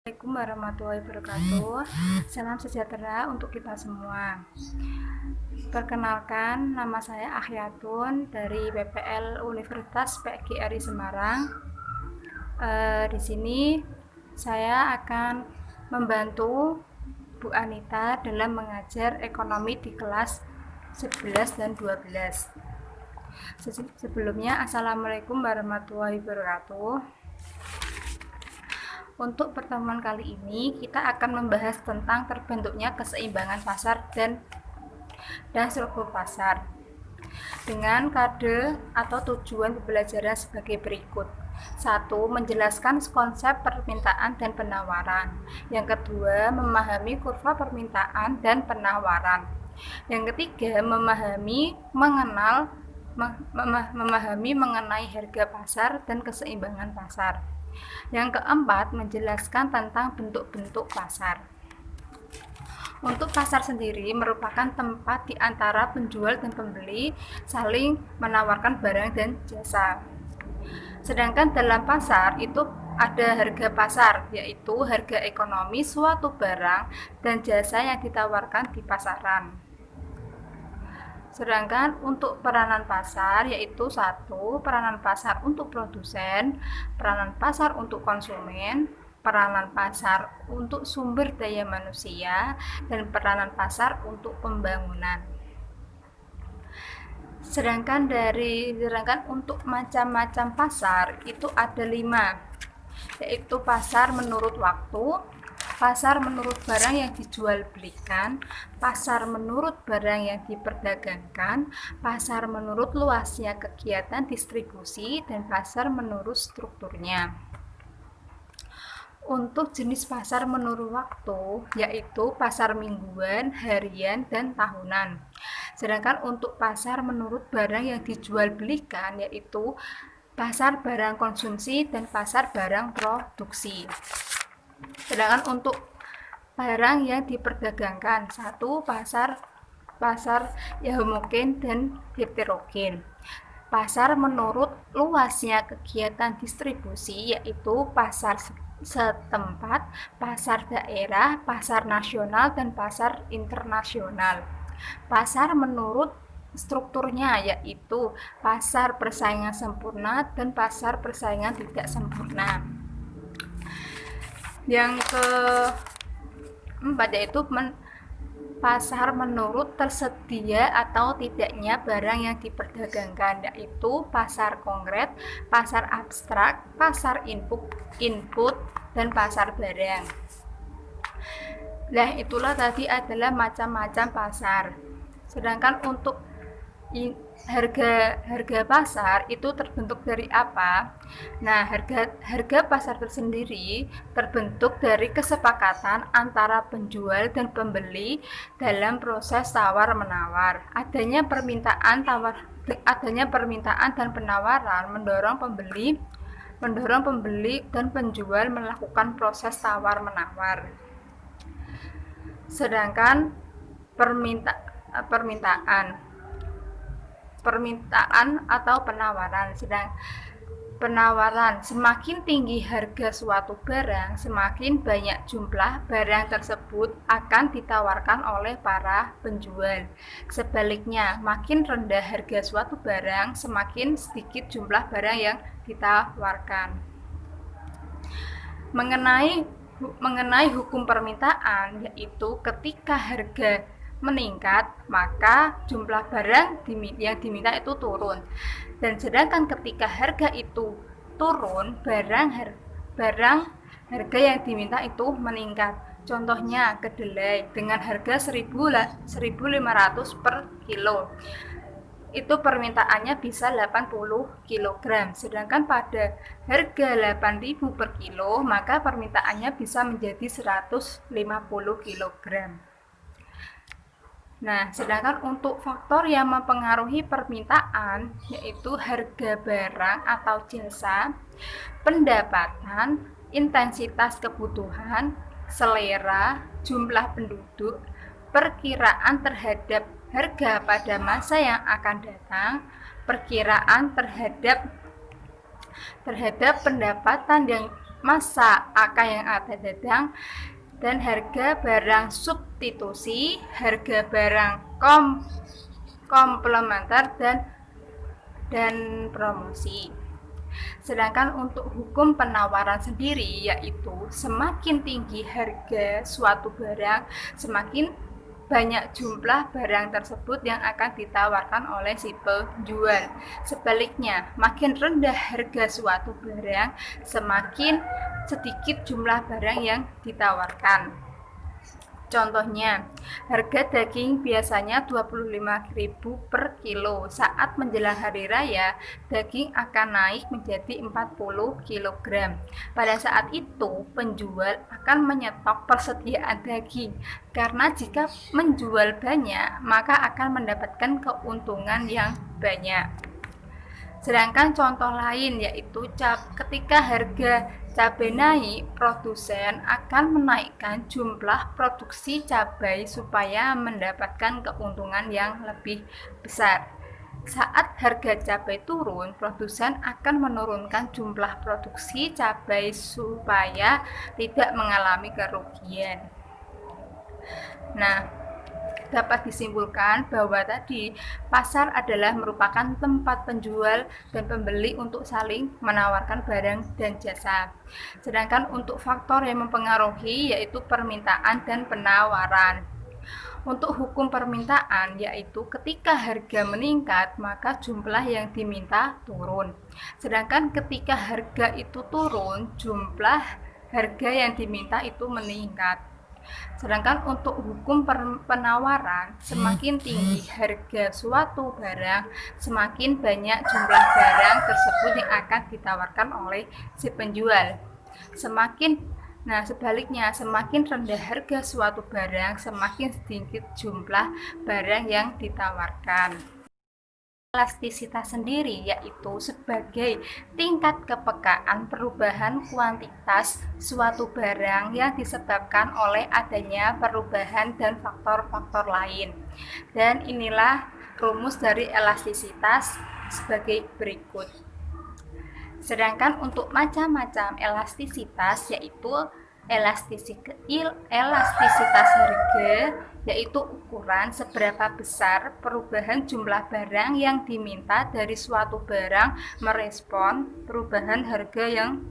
Assalamualaikum warahmatullahi wabarakatuh. Salam sejahtera untuk kita semua. Perkenalkan, nama saya Akhyatun dari PPL Universitas PGRI Semarang. Di sini saya akan membantu Bu Anita dalam mengajar ekonomi di kelas 11 dan 12. Sebelumnya, Assalamualaikum warahmatullahi wabarakatuh. Untuk pertemuan kali ini, kita akan membahas tentang terbentuknya keseimbangan pasar dan struktur pasar dengan kode atau tujuan pembelajaran sebagai berikut. 1. Menjelaskan konsep permintaan dan penawaran. Yang kedua, memahami kurva permintaan dan penawaran. Yang ketiga, memahami mengenai harga pasar dan keseimbangan pasar. Yang keempat, menjelaskan tentang bentuk-bentuk pasar. Untuk pasar sendiri merupakan tempat di antara penjual dan pembeli saling menawarkan barang dan jasa. Sedangkan dalam pasar itu ada harga pasar, yaitu harga ekonomi suatu barang dan jasa yang ditawarkan di pasaran. Sedangkan untuk peranan pasar yaitu 1. Peranan pasar untuk produsen, peranan pasar untuk konsumen, peranan pasar untuk sumber daya manusia, dan peranan pasar untuk pembangunan. Sedangkan untuk macam-macam pasar itu ada 5, yaitu pasar menurut waktu, pasar menurut barang yang dijual belikan, pasar menurut barang yang diperdagangkan, pasar menurut luasnya kegiatan distribusi, dan pasar menurut strukturnya. Untuk jenis pasar menurut waktu, yaitu pasar mingguan, harian, dan tahunan. Sedangkan untuk pasar menurut barang yang dijual belikan, yaitu pasar barang konsumsi dan pasar barang produksi. Sedangkan untuk barang yang diperdagangkan, 1. Pasar yang homogen dan heterogen. Pasar menurut luasnya kegiatan distribusi, yaitu pasar setempat, pasar daerah, pasar nasional, dan pasar internasional. Pasar menurut strukturnya, yaitu pasar persaingan sempurna dan pasar persaingan tidak sempurna. Yang keempat yaitu pasar menurut tersedia atau tidaknya barang yang diperdagangkan, yaitu pasar konkret, pasar abstrak, pasar input, dan pasar barang. Nah, itulah tadi adalah macam-macam pasar. Sedangkan untuk harga pasar itu terbentuk dari apa? Nah, harga pasar tersendiri terbentuk dari kesepakatan antara penjual dan pembeli dalam proses tawar-menawar. Adanya permintaan dan penawaran mendorong pembeli dan penjual melakukan proses tawar-menawar. Sedangkan permintaan atau penawaran. Penawaran, semakin tinggi harga suatu barang, semakin banyak jumlah barang tersebut akan ditawarkan oleh para penjual. Sebaliknya, makin rendah harga suatu barang, semakin sedikit jumlah barang yang ditawarkan. Mengenai hukum permintaan, yaitu ketika harga meningkat, maka jumlah barang yang diminta itu turun. Dan sedangkan ketika harga itu turun, harga yang diminta itu meningkat. Contohnya kedelai dengan harga 1.500 per kilo. Itu permintaannya bisa 80 kg. Sedangkan pada harga 8.000 per kilo, maka permintaannya bisa menjadi 150 kg. Nah, sedangkan untuk faktor yang mempengaruhi permintaan, yaitu harga barang atau jasa, pendapatan, intensitas kebutuhan, selera, jumlah penduduk, perkiraan terhadap harga pada masa yang akan datang, perkiraan terhadap pendapatan masa akeh yang ada dadang, dan harga barang substitusi, harga barang komplementer dan promosi. Sedangkan untuk hukum penawaran sendiri, yaitu semakin tinggi harga suatu barang, semakin banyak jumlah barang tersebut yang akan ditawarkan oleh si penjual. Sebaliknya, makin rendah harga suatu barang, semakin sedikit jumlah barang yang ditawarkan. Contohnya, harga daging biasanya 25.000 per kilo. Saat menjelang hari raya, daging akan naik menjadi 40 kg. Pada saat itu, penjual akan menyetop persediaan daging. Karena jika menjual banyak, maka akan mendapatkan keuntungan yang banyak. Sedangkan contoh lain yaitu ketika harga cabai naik, produsen akan menaikkan jumlah produksi cabai supaya mendapatkan keuntungan yang lebih besar. Saat harga cabai turun, produsen akan menurunkan jumlah produksi cabai supaya tidak mengalami kerugian. Nah, dapat disimpulkan bahwa tadi pasar adalah merupakan tempat penjual dan pembeli untuk saling menawarkan barang dan jasa. Sedangkan untuk faktor yang mempengaruhi yaitu permintaan dan penawaran. Untuk hukum permintaan yaitu ketika harga meningkat maka jumlah yang diminta turun. Sedangkan ketika harga itu turun, jumlah harga yang diminta itu meningkat. Sedangkan untuk hukum penawaran, semakin tinggi harga suatu barang, semakin banyak jumlah barang tersebut yang akan ditawarkan oleh si penjual. Sebaliknya, semakin rendah harga suatu barang, semakin sedikit jumlah barang yang ditawarkan. Elastisitas sendiri yaitu sebagai tingkat kepekaan perubahan kuantitas suatu barang yang disebabkan oleh adanya perubahan dan faktor-faktor lain. Dan inilah rumus dari elastisitas sebagai berikut. Sedangkan untuk macam-macam elastisitas yaitu elastisitas harga yaitu ukuran seberapa besar perubahan jumlah barang yang diminta dari suatu barang merespon perubahan harga yang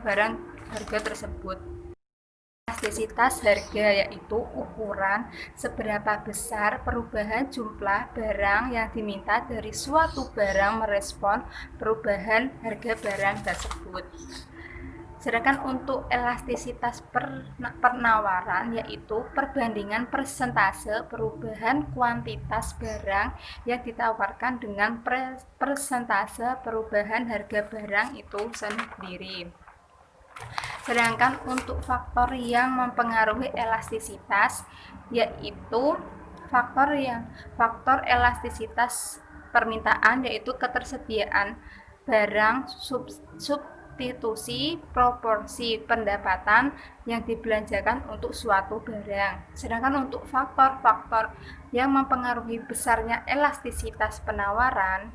barang harga tersebut. Elastisitas harga yaitu ukuran seberapa besar perubahan jumlah barang yang diminta dari suatu barang merespon perubahan harga barang tersebut. Sedangkan untuk elastisitas penawaran yaitu perbandingan persentase perubahan kuantitas barang yang ditawarkan dengan persentase perubahan harga barang itu sendiri. Sedangkan untuk faktor yang mempengaruhi elastisitas yaitu faktor elastisitas permintaan yaitu ketersediaan barang, substitusi, proporsi pendapatan yang dibelanjakan untuk suatu barang. Sedangkan untuk faktor-faktor yang mempengaruhi besarnya elastisitas penawaran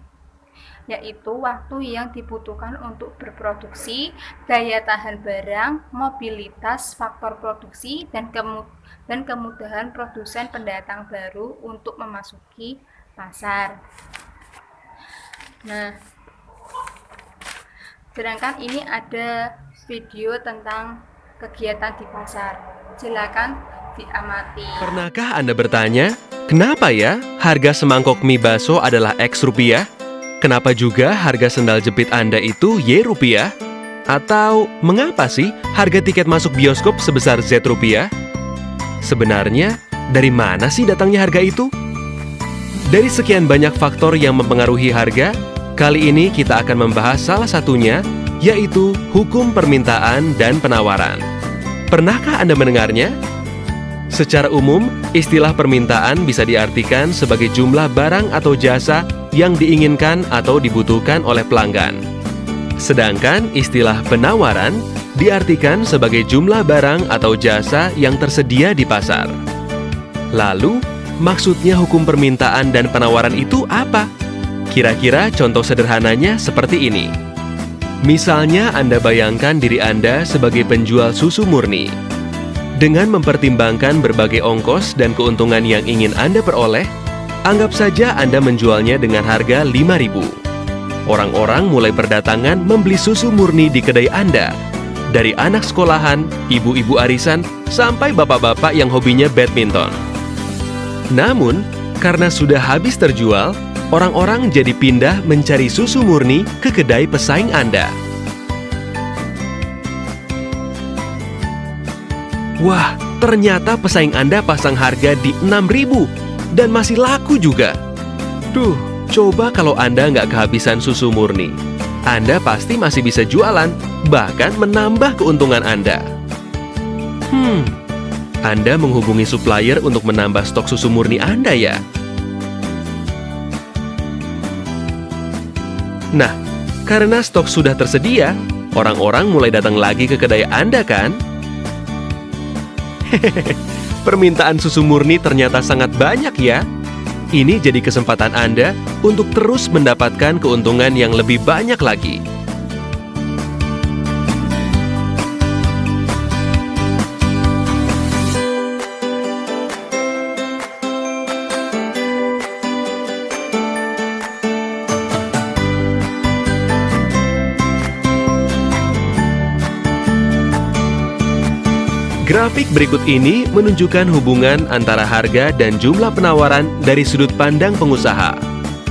yaitu waktu yang dibutuhkan untuk berproduksi, daya tahan barang, mobilitas faktor produksi, dan kemudahan produsen pendatang baru untuk memasuki pasar. Nah, sedangkan ini ada video tentang kegiatan di pasar. Silakan diamati. Pernahkah Anda bertanya, kenapa ya harga semangkok mie bakso adalah X rupiah? Kenapa juga harga sendal jepit Anda itu Y rupiah? Atau mengapa sih harga tiket masuk bioskop sebesar Z rupiah? Sebenarnya, dari mana sih datangnya harga itu? Dari sekian banyak faktor yang mempengaruhi harga, kali ini kita akan membahas salah satunya, yaitu hukum permintaan dan penawaran. Pernahkah Anda mendengarnya? Secara umum, istilah permintaan bisa diartikan sebagai jumlah barang atau jasa yang diinginkan atau dibutuhkan oleh pelanggan. Sedangkan istilah penawaran diartikan sebagai jumlah barang atau jasa yang tersedia di pasar. Lalu, maksudnya hukum permintaan dan penawaran itu apa? Kira-kira contoh sederhananya seperti ini. Misalnya Anda bayangkan diri Anda sebagai penjual susu murni. Dengan mempertimbangkan berbagai ongkos dan keuntungan yang ingin Anda peroleh, anggap saja Anda menjualnya dengan harga Rp5.000. Orang-orang mulai berdatangan membeli susu murni di kedai Anda. Dari anak sekolahan, ibu-ibu arisan, sampai bapak-bapak yang hobinya badminton. Namun, karena sudah habis terjual, orang-orang jadi pindah mencari susu murni ke kedai pesaing Anda. Wah, ternyata pesaing Anda pasang harga di Rp6.000 dan masih laku juga. Duh, coba kalau Anda nggak kehabisan susu murni. Anda pasti masih bisa jualan, bahkan menambah keuntungan Anda. Anda menghubungi supplier untuk menambah stok susu murni Anda ya? Nah, karena stok sudah tersedia, orang-orang mulai datang lagi ke kedai Anda kan? Permintaan susu murni ternyata sangat banyak ya. Ini jadi kesempatan Anda untuk terus mendapatkan keuntungan yang lebih banyak lagi. Grafik berikut ini menunjukkan hubungan antara harga dan jumlah penawaran dari sudut pandang pengusaha.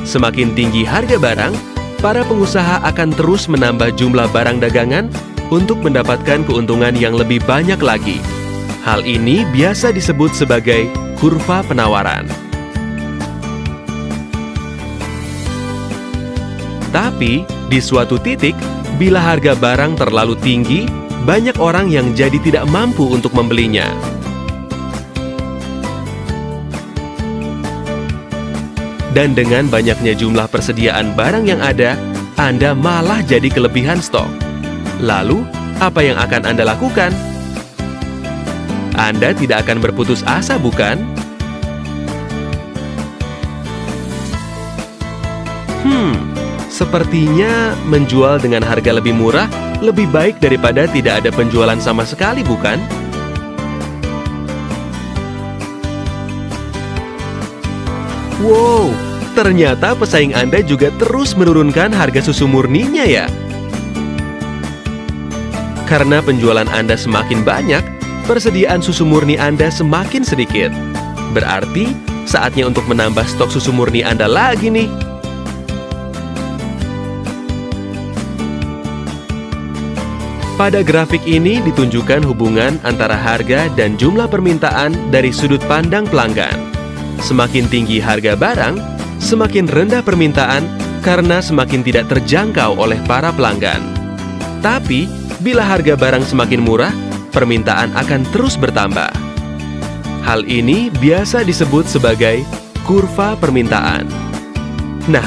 Semakin tinggi harga barang, para pengusaha akan terus menambah jumlah barang dagangan untuk mendapatkan keuntungan yang lebih banyak lagi. Hal ini biasa disebut sebagai kurva penawaran. Tapi, di suatu titik, bila harga barang terlalu tinggi, banyak orang yang jadi tidak mampu untuk membelinya. Dan dengan banyaknya jumlah persediaan barang yang ada, Anda malah jadi kelebihan stok. Lalu, apa yang akan Anda lakukan? Anda tidak akan berputus asa, bukan? Sepertinya menjual dengan harga lebih murah lebih baik daripada tidak ada penjualan sama sekali, bukan? Wow, ternyata pesaing Anda juga terus menurunkan harga susu murninya ya. Karena penjualan Anda semakin banyak, persediaan susu murni Anda semakin sedikit. Berarti, saatnya untuk menambah stok susu murni Anda lagi nih. Pada grafik ini ditunjukkan hubungan antara harga dan jumlah permintaan dari sudut pandang pelanggan. Semakin tinggi harga barang, semakin rendah permintaan karena semakin tidak terjangkau oleh para pelanggan. Tapi, bila harga barang semakin murah, permintaan akan terus bertambah. Hal ini biasa disebut sebagai kurva permintaan. Nah,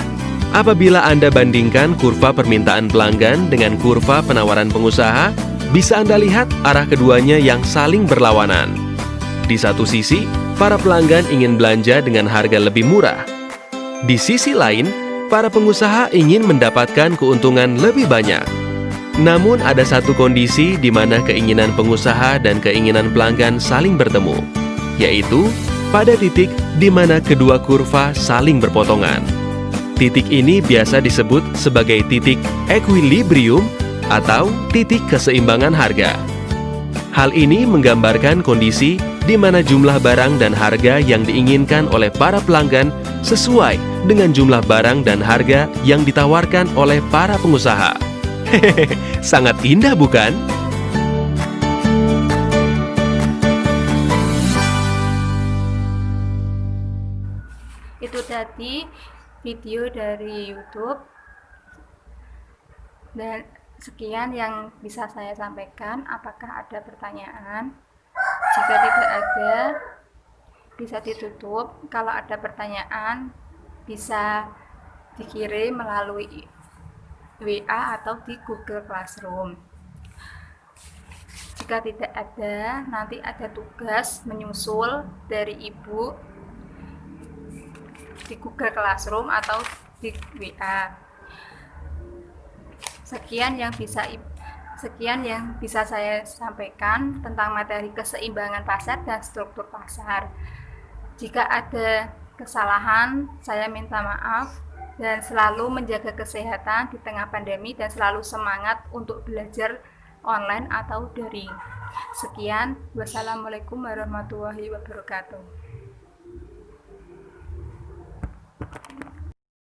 apabila Anda bandingkan kurva permintaan pelanggan dengan kurva penawaran pengusaha, bisa Anda lihat arah keduanya yang saling berlawanan. Di satu sisi, para pelanggan ingin belanja dengan harga lebih murah. Di sisi lain, para pengusaha ingin mendapatkan keuntungan lebih banyak. Namun ada satu kondisi di mana keinginan pengusaha dan keinginan pelanggan saling bertemu, yaitu pada titik di mana kedua kurva saling berpotongan. Titik ini biasa disebut sebagai titik equilibrium atau titik keseimbangan harga. Hal ini menggambarkan kondisi di mana jumlah barang dan harga yang diinginkan oleh para pelanggan sesuai dengan jumlah barang dan harga yang ditawarkan oleh para pengusaha. Hehehe, sangat indah bukan? Itu tadi video dari YouTube, dan sekian yang bisa saya sampaikan. Apakah ada pertanyaan? Jika tidak ada, bisa ditutup. Kalau ada pertanyaan, bisa dikirim melalui WA atau di Google Classroom. Jika tidak ada, nanti ada tugas menyusul dari Ibu di Google Classroom atau di WA. Sekian yang bisa saya sampaikan tentang materi keseimbangan pasar dan struktur pasar. Jika ada kesalahan, saya minta maaf dan selalu menjaga kesehatan di tengah pandemi dan selalu semangat untuk belajar online atau daring. Sekian, wassalamualaikum warahmatullahi wabarakatuh.